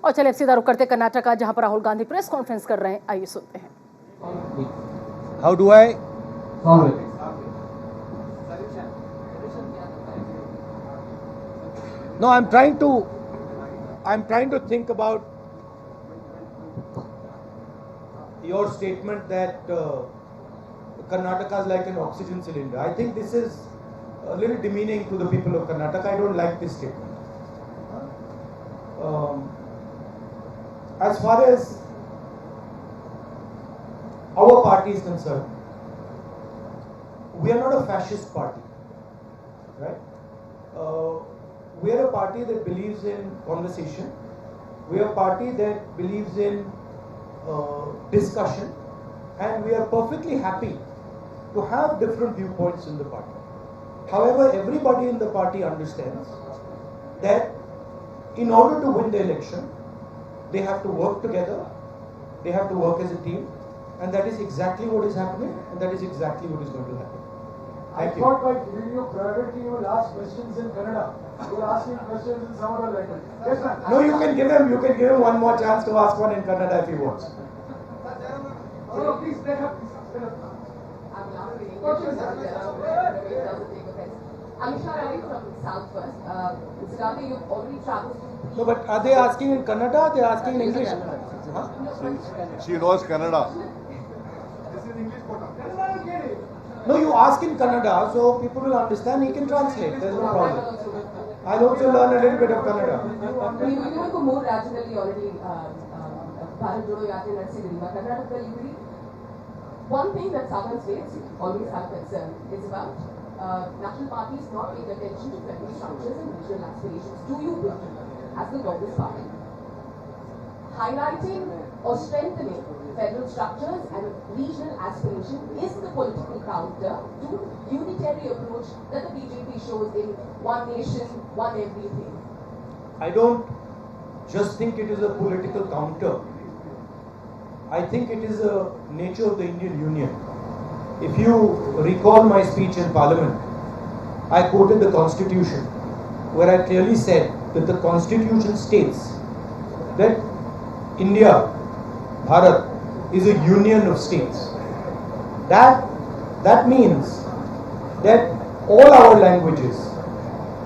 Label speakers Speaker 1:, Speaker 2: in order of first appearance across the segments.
Speaker 1: और चलिए अब सीधा रुक करते कर्नाटक का, जहां पर राहुल गांधी प्रेस कॉन्फ्रेंस कर रहे हैं। आइए सुनते हैं।
Speaker 2: How do I solve it? No, I'm trying to think about your statement that Karnataka is like an oxygen cylinder. I think this is a little demeaning to the people of Karnataka. I don't like this statement. As far as our party is concerned, we are not a fascist party, right? We are a party that believes in conversation. We are a party that believes in discussion, and we are perfectly happy to have different viewpoints in the party. However, everybody in the party understands that in order to win the election, they have to work together, they have to work as a team, and that is exactly what is happening, and that is exactly what is going to happen. Thank you.
Speaker 3: I thought by giving you priority, you will ask questions in Kannada. You will ask me questions in some other language. Yes, ma'am.
Speaker 2: No, you can give him one more chance to ask one in Kannada if he wants.
Speaker 3: No, please, let her.
Speaker 4: Amisha Ravi from South First. Mr. Gandhi, you've already traveled to...
Speaker 2: No, but are they asking in Kannada or they are asking in English? Huh?
Speaker 5: She knows Kannada.
Speaker 3: This is English quota. Kannada will get it.
Speaker 2: No, you ask in Kannada so people will understand. He can translate. There's no problem. I'll also learn a little bit of Kannada.
Speaker 4: You have to more regionally already. Bharat Jodo Yatra and Karnataka, usually one thing that southern states always have concern is about national parties not paying attention to federal structures and regional aspirations. Do you believe, as the Congress party, highlighting or strengthening federal structures and regional aspiration is the political counter to unitary approach that the BJP shows in one nation, one everything?
Speaker 2: I don't just think it is a political counter. I think it is a nature of the Indian Union. If you recall my speech in Parliament, I quoted the Constitution, where I clearly said that the Constitution states that India, Bharat, is a union of states. That means that all our languages,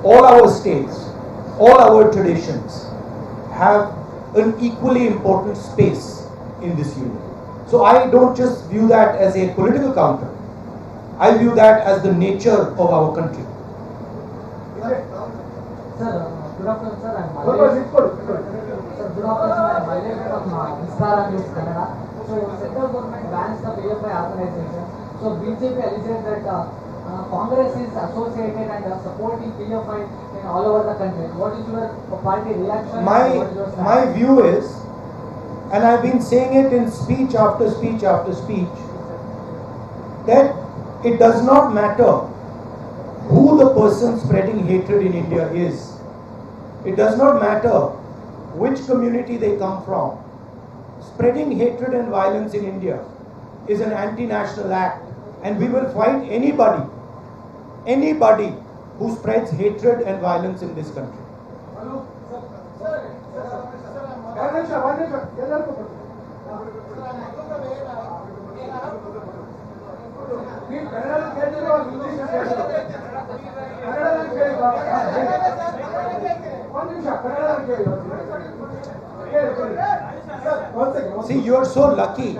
Speaker 2: all our states, all our traditions have an equally important space in this union. So I don't just view that as a political counter. I view that as the nature of our country.
Speaker 6: Sir, good afternoon, sir. I'm Malay. Sir, good afternoon. I'm Malay from Instagram News Kannada. So, central government bans the PFI organization. So, BJP alleges that Congress is associated and supporting PFI in all over the country. What is your party reaction?
Speaker 2: My view is, and I've been saying it in speech after speech after speech, that it does not matter who the person spreading hatred in India is. It does not matter which community they come from. Spreading hatred and violence in India is an anti-national act, and we will fight anybody who spreads hatred and violence in this country. See, you're so lucky.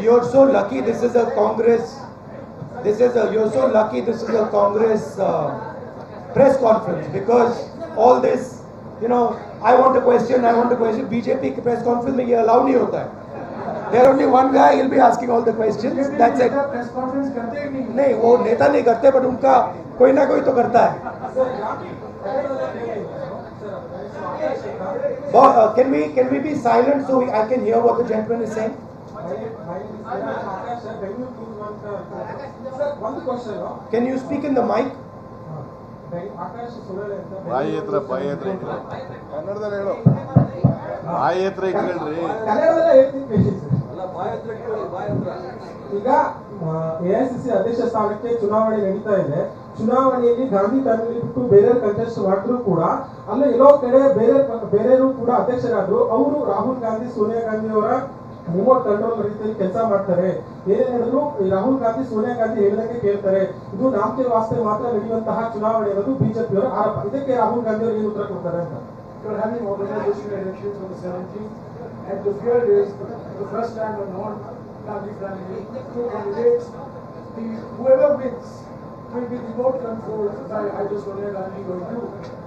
Speaker 2: You're so lucky. This is a Congress. You're so lucky. This is a Congress press conference, because all this, I want a question. BJP press conference में ये allow नहीं होता है. There only one guy. He'll be asking all the questions. That's it.
Speaker 3: Press conference करते ही नहीं.
Speaker 2: नहीं, वो नेता नहीं करते, but उनका कोई ना कोई तो करता है. Can we be silent so I can hear what the gentleman is saying? Can you speak in the mic?
Speaker 5: ಬಾಯಿ ಹತ್ರ ಕನ್ನಡದಲ್ಲಿ ಹೇಳು. ಬಾಯಿ ಹತ್ರ ಇಟ್ಕೊಳ್ರಿ.
Speaker 3: ಈಗ AICC ಅಧ್ಯಕ್ಷ ಸ್ಥಾನಕ್ಕೆ ಚುನಾವಣೆ ನಡೀತಾ ಇದೆ. ಚುನಾವಣೆಯಲ್ಲಿ ಗಾಂಧಿ ಫ್ಯಾಮಿಲಿ ಬಿಟ್ಟು ಬೇರೆ ಕಂಟೆಸ್ಟ್ ಮಾಡಿದ್ರು ಕೂಡ ಅಲ್ಲಿ ಎಲ್ಲೋ ಕಡೆ ಬೇರೆಯವರು ಕೂಡ ಅಧ್ಯಕ್ಷರಾದ್ರು. ಅವರು ರಾಹುಲ್ ಗಾಂಧಿ ಸೋನಿಯಾ ಗಾಂಧಿ ಅವರ ರಿಮೋಟ್ ಕಂಟ್ರೋಲ್ ರೀತಿಯಲ್ಲಿ ಕೆಲಸ ಮಾಡ್ತಾರೆ. ಏನೇ ಹೇಳಿದ್ರು ರಾಹುಲ್ ಗಾಂಧಿ ಸೋನಿಯಾ ಗಾಂಧಿ ಹೇಳಿದಂಗೆ ಕೇಳ್ತಾರೆ. ಇದು ನಾಮಕೆ ವಾಸ್ತೆ ಮಾತ್ರ ನಡೆಯುವಂತಹ ಚುನಾವಣೆ ಅನ್ನೋದು ಬಿಜೆಪಿಯವರ ಆರೋಪ. ಇದಕ್ಕೆ ರಾಹುಲ್ ಗಾಂಧಿ ಅವರು ಏನು ಉತ್ತರ ಕೊಡ್ತಾರೆ ಅಂತ.
Speaker 7: You are having organizational elections on the 17th, and the fear is the first time a non-Gandhi family, two candidates, whoever wins will be remote controlled by either Sonia Gandhi or you.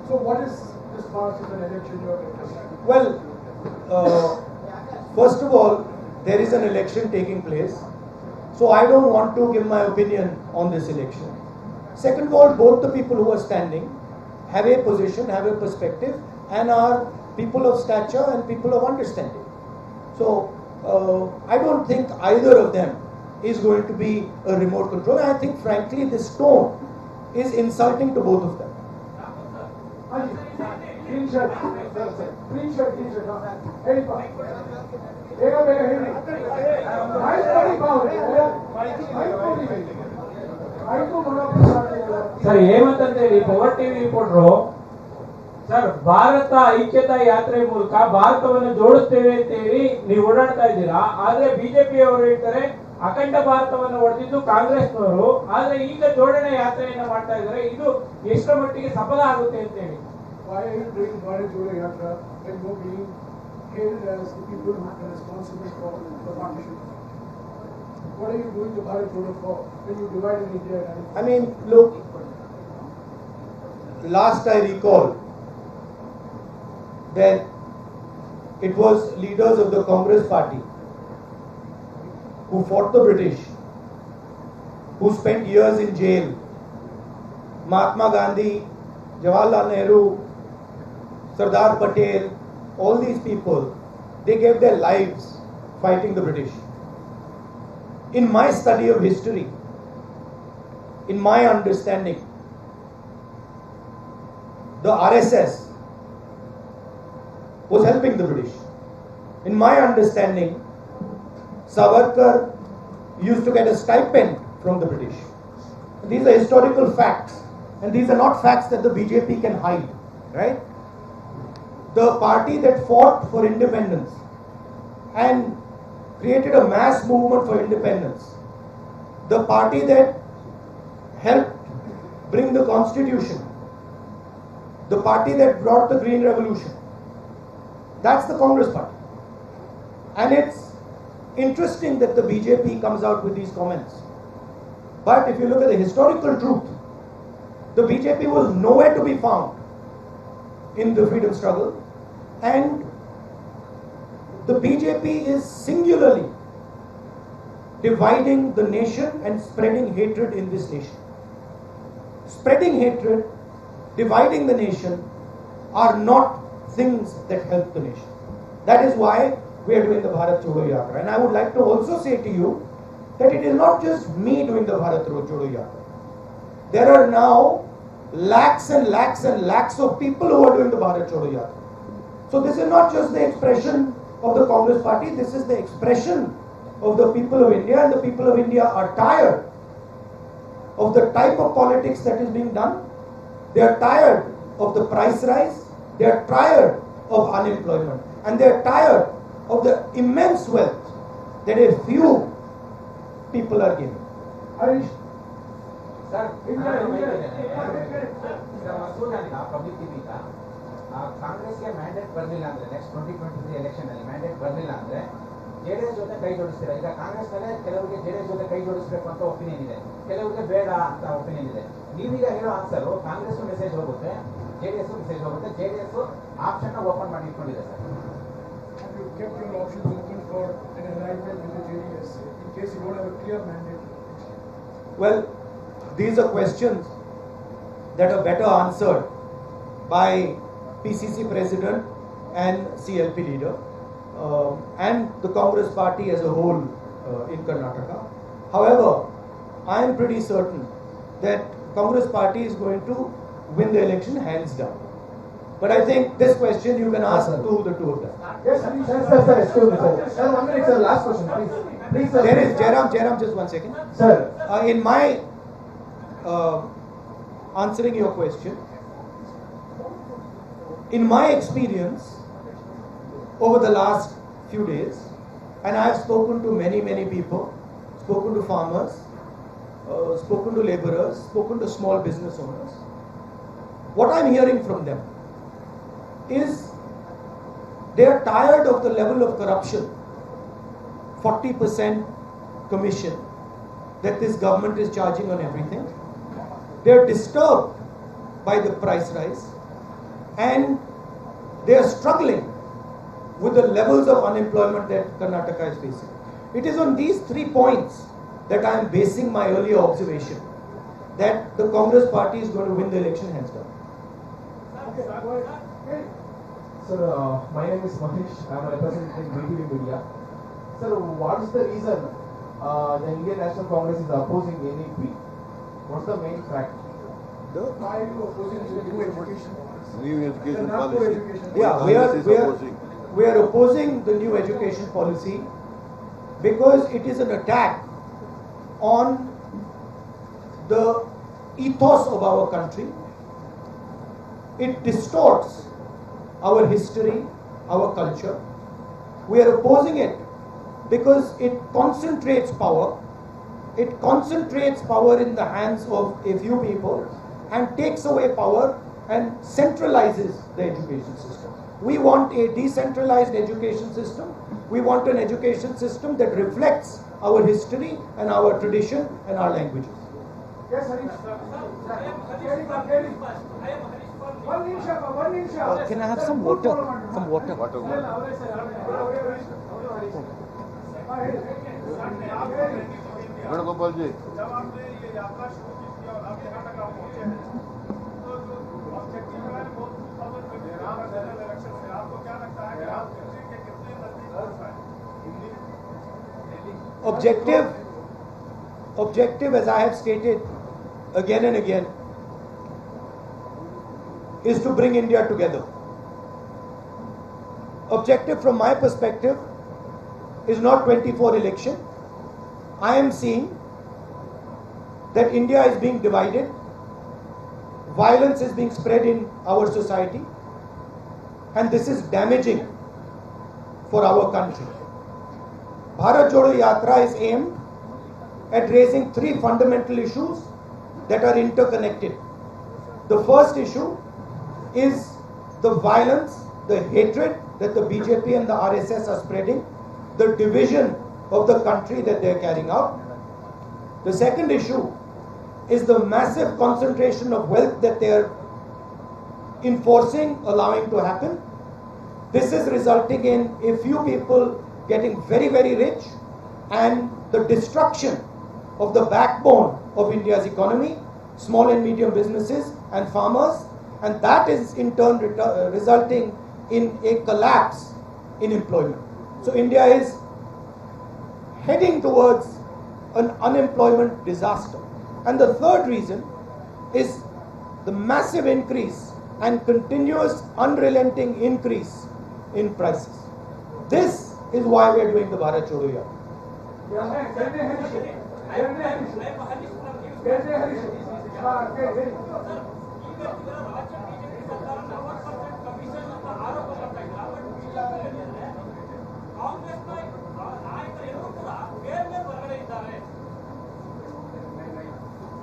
Speaker 7: So what is this part of an election you are requesting?
Speaker 2: Well, first of all, there is an election taking place, so I don't want to give my opinion on this election. Second of all, both the people who are standing have a position, have a perspective, and are people of stature and people of understanding. So I don't think either of them is going to be a remote control. I think frankly this tone is insulting to both of them.
Speaker 7: Clean shirt. Clean shirt. Hey,
Speaker 8: sir Hemant ಹೇಳಿ power TV reporter sir Bharat ಐಕ್ಯತಾ ಯಾತ್ರೆ ಮೂಲಕ ಭಾರತವನ್ನು ಜೋಡಿಸ್ತೇವೆ ಅಂತ ಹೇಳಿ ನೀವು ಓಡಾಡ್ತಾ ಇದ್ದೀರಾ. ಆದ್ರೆ ಬಿಜೆಪಿ ಅವರು ಹೇಳ್ತಾರೆ ಅಖಂಡ ಭಾರತವನ್ನು ಹೊಡೆದಿದ್ದು ಕಾಂಗ್ರೆಸ್ನವರು, ಆದ್ರೆ ಈಗ ಜೋಡಣೆ ಯಾತ್ರೆಯನ್ನ ಮಾಡ್ತಾ ಇದ್ದಾರೆ. ಇದು ಎಷ್ಟರ ಮಟ್ಟಿಗೆ ಸಫಲ ಆಗುತ್ತೆ ಅಂತ ಹೇಳಿ.
Speaker 7: Why are you doing Bharat Jodo Yatra when you are being hailed as the people who are responsible for the partition? What are you doing the Bharat Jodo for when you divide India?
Speaker 2: I mean, look, last I recall that it was leaders of the Congress party who fought the British, who spent years in jail. Mahatma Gandhi, Jawaharlal Nehru, Sardar Patel, all these people, they gave their lives fighting the British. In my study of history, in my understanding, the RSS was helping the British. In my understanding, Savarkar used to get a stipend from the British. These are historical facts, and these are not facts that the BJP can hide, right? The party that fought for independence and created a mass movement for independence, the party that helped bring the constitution, the party that brought the Green Revolution, that's the Congress party. And it's interesting that the BJP comes out with these comments. But if you look at the historical truth, the BJP was nowhere to be found in the freedom struggle, and the BJP is singularly dividing the nation and spreading hatred in this nation. Spreading hatred, dividing the nation are not things that help the nation. That is why we are doing the Bharat Jodo Yatra. And I would like to also say to you that it is not just me doing the Bharat Jodo Yatra. There are now lakhs and lakhs and lakhs of people who are doing the Bharat Jodo Yatra. So this is not just the expression of the Congress party, this is the expression of the people of India, and the people of India are tired of the type of politics that is being done. They are tired of the price rise, they are tired of unemployment, and they are tired of the immense wealth that a few people are giving.
Speaker 7: Harish,
Speaker 8: sir public TV ಕಾಂಗ್ರೆಸ್ಗೆ mandate ಬರಲಿಲ್ಲ ಅಂದ್ರೆ next 2023 election ಅಲ್ಲಿ mandate ಬರಲಿಲ್ಲ ಅಂದ್ರೆ JDS ಜೊತೆ ಕೈ ಜೋಡಿಸ್ತೀರಾ? ಈಗ ಕಾಂಗ್ರೆಸ್ ನಲ್ಲೇ ಕೆಲವರಿಗೆ ಜೆಡಿಎಸ್ ಜೊತೆ ಕೈ ಜೋಡಿಸಬೇಕು ಅಂತ ಒಪಿನಿಯನ್ ಇದೆ, ಕೆಲವರಿಗೆ ಬೇಡ ಅಂತ ಒಪಿನಿಯನ್ ಇದೆ. ನೀವೀಗ ಹೇಳೋ ಆನ್ಸರ್ ಕಾಂಗ್ರೆಸ್ ಮೆಸೇಜ್ ಹೋಗುತ್ತೆ, ಜೆಡಿಎಸ್ ಮೆಸೇಜ್ ಹೋಗುತ್ತೆ. ಜೆಡಿಎಸ್ ಆಪ್ಷನ್ ಓಪನ್ ಮಾಡಿ ಇಟ್ಕೊಂಡಿದೆ sir.
Speaker 7: have you kept your options open for an alignment with the JDS in case you don't have a clear mandate?
Speaker 2: Well, these are questions that are better answered by PCC President and CLP leader and the Congress party as a whole in Karnataka. However, I am pretty certain that Congress party is going to win the election hands down. But I think this question you can ask to the two of them.
Speaker 3: Yes, sir, excuse me, sir. Sir, 1 minute, sir, last question, please. Please, sir.
Speaker 2: There is Jairam, just 1 second.
Speaker 3: Sir.
Speaker 2: In my answering your question. In my experience over the last few days, and I have spoken to many people, spoken to farmers, spoken to laborers, spoken to small business owners. What I'm hearing from them is they are tired of the level of corruption, 40% commission that this government is charging on everything. They are disturbed by the price rise, and they are struggling with the levels of unemployment that Karnataka is facing. It is on these 3 points that I am basing my earlier observation that the Congress party is going to win the election hands down.
Speaker 9: Sir, my name is Mahesh. I am representing BTV Media. Sir, what is the reason the Indian National Congress is opposing NEP? What's the main fact?
Speaker 7: Why are you opposing the new education policy?
Speaker 5: New education
Speaker 7: The Nagpur
Speaker 5: policy.
Speaker 7: education
Speaker 2: Yeah,
Speaker 7: policy.
Speaker 2: we are opposing the new education policy because it is an attack on the ethos of our country. It distorts our history, our culture. We are opposing it because it concentrates power. It concentrates power in the hands of a few people and takes away power and centralizes the education system. We want a decentralized education system. We want an education system that reflects our history and our tradition and our languages.
Speaker 7: Yes, Harish. One nimsha.
Speaker 1: Can I have some water? Some water.
Speaker 5: Water. Venugopal ji.
Speaker 3: जब आपने ये यात्रा शुरू की थी और अब कर्नाटक आप पहुंचे हैं, तो जो ऑब्जेक्टिव है वो 2020 जनरल इलेक्शन में आपको क्या लगता है कि आप दिल्ली के कितने नजदीक पहुंच पाए?
Speaker 2: Objective, as I have stated again and again, is to bring India together. Objective from my perspective is not 24 election. I am seeing that India is being divided. Violence is being spread in our society, and this is damaging for our country. Bharat Jodo Yatra is aimed at raising 3 fundamental issues that are interconnected. The first issue is the violence, the hatred that the BJP and the RSS are spreading, the division of the country that they are carrying out. The second issue is the massive concentration of wealth that they are enforcing, allowing to happen. This is resulting in a few people getting very rich and the destruction of the backbone of India's economy, small and medium businesses and farmers, and that is in turn resulting in a collapse in employment. So India is heading towards an unemployment disaster. And the third reason is the massive increase and continuous unrelenting increase in prices. This is why we are doing the Bharat Jodo Yatra.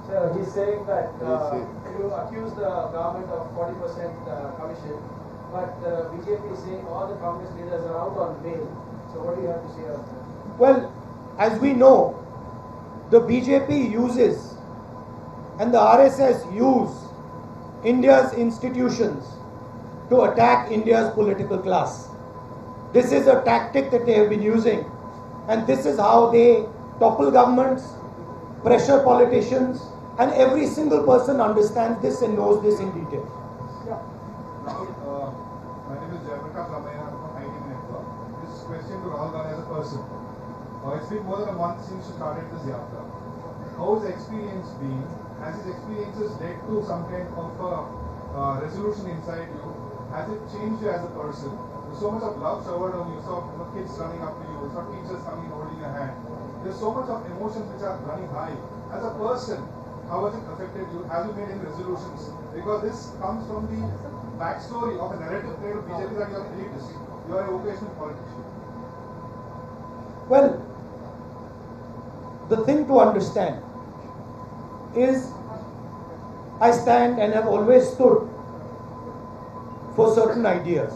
Speaker 9: Sir, he's saying that you accuse the government of 40% commission, but BJP is saying all the Congress leaders are out on bail. So what do you have to say on that?
Speaker 2: Well, as we know, the BJP uses and the RSS use India's institutions to attack India's political class. This is a tactic that they have been using, and this is how they topple governments, pressure politicians, and every single person understands this and knows this in detail.
Speaker 3: Rahul, my name is Jayapurka Ramayana from IT Network. This question to Rahul Gandhi as a person. It's been more than a month since you started this yatra. How has the experience been? Has his experiences led to some kind of resolution inside you? Has it changed you as a person? There's so much of love showered on you. You saw kids running up to you. You saw teachers coming holding your hand. There's so much of emotions which are running high. As a person,
Speaker 10: how has it affected you? Have you made any resolutions? Because this comes from the backstory of a narrative played of BJP that you are elitist. You are a vocational politician.
Speaker 2: Well, the thing to understand is I stand and have always stood for certain ideas.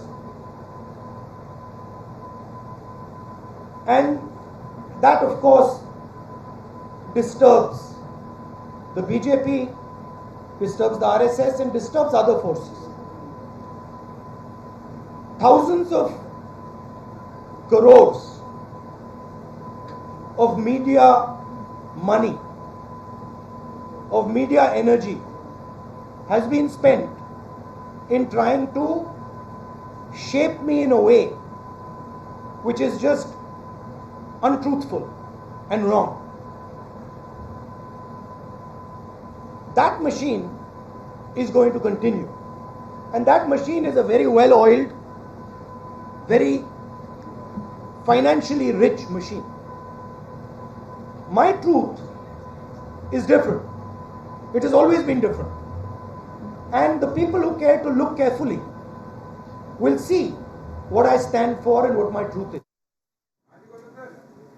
Speaker 2: And that, of course, disturbs the BJP, disturbs the RSS, and disturbs other forces. Thousands of crores of media money, of media energy has been spent in trying to shape me in a way which is just untruthful and wrong. That machine is going to continue. And that machine is a very well-oiled, very financially rich machine. My truth is different. It has always been different. And the people who care to look carefully will see what I stand for and what my truth is.